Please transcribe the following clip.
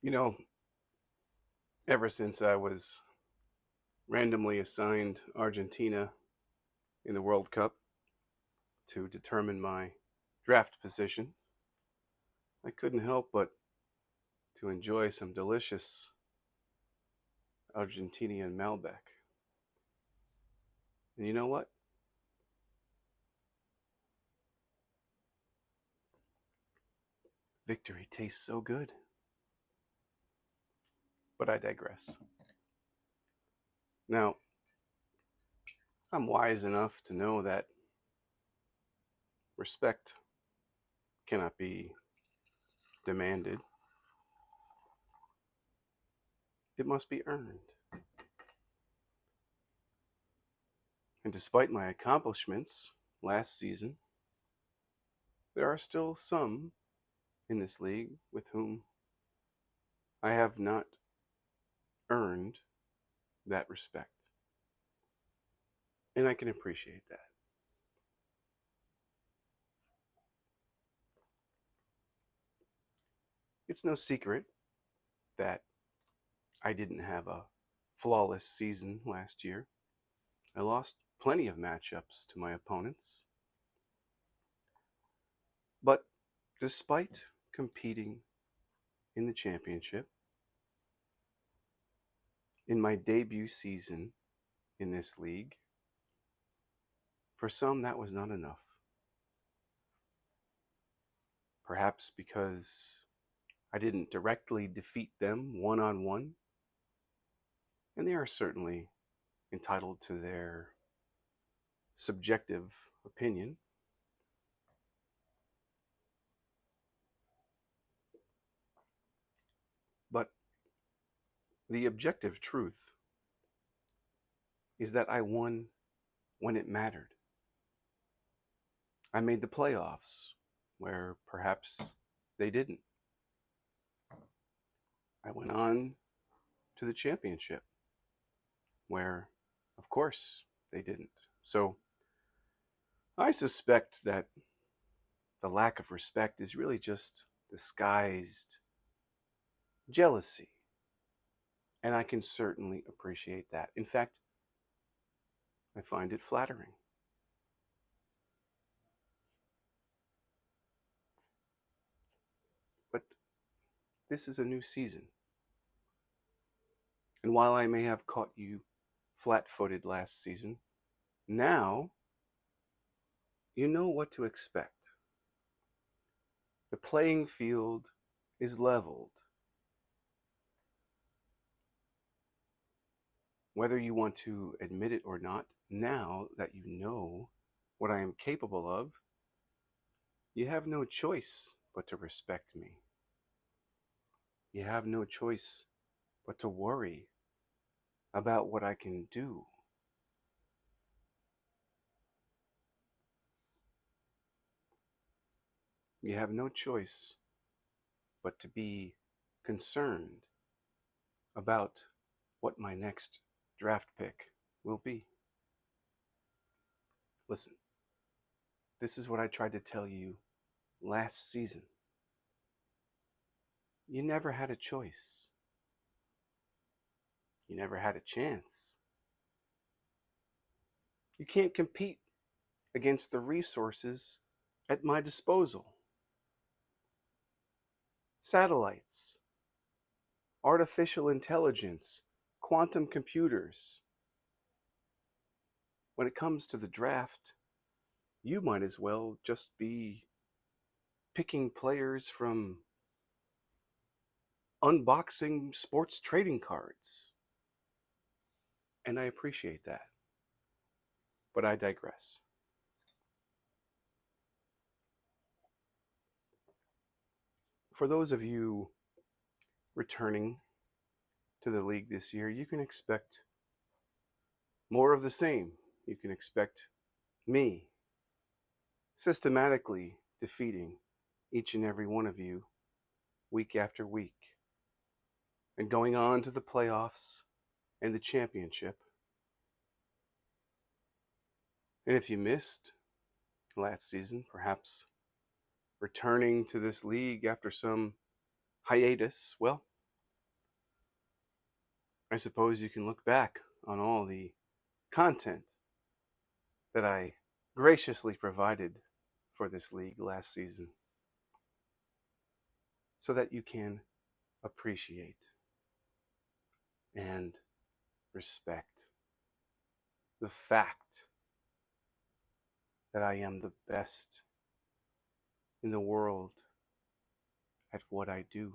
You know, ever since I was randomly assigned Argentina in the World Cup to determine my draft position, I couldn't help but to enjoy some delicious Argentinian Malbec. And you know what? Victory tastes so good. But I digress. Now, I'm wise enough to know that respect cannot be demanded, it must be earned. And despite my accomplishments last season, there are still some in this league with whom I have not earned that respect. And I can appreciate that. It's no secret that I didn't have a flawless season last year. I lost plenty of matchups to my opponents. But despite competing in the championship, in my debut season in this league, for some that was not enough. Perhaps because I didn't directly defeat them one on one, and they are certainly entitled to their subjective opinion. But the objective truth is that I won when it mattered. I made the playoffs where perhaps they didn't. I went on to the championship where, of course, they didn't. So I suspect that the lack of respect is really just disguised jealousy. And I can certainly appreciate that. In fact, I find it flattering. But this is a new season. And while I may have caught you flat footed last season, now you know what to expect. The playing field is leveled. Whether you want to admit it or not, now that you know what I am capable of, you have no choice but to respect me. You have no choice but to worry about what I can do. You have no choice but to be concerned about what my next draft pick will be. Listen, this is what I tried to tell you last season. You never had a choice. You never had a chance. You can't compete against the resources at my disposal. Satellites, artificial intelligence, quantum computers. When it comes to the draft, you might as well just be picking players from unboxing sports trading cards. And I appreciate that. But I digress. For those of you returning to the league this year, you can expect more of the same. You can expect me systematically defeating each and every one of you week after week and going on to the playoffs and the championship. And if you missed last season, perhaps returning to this league after some hiatus, well, I suppose you can look back on all the content that I graciously provided for this league last season so that you can appreciate and respect the fact that I am the best in the world at what I do.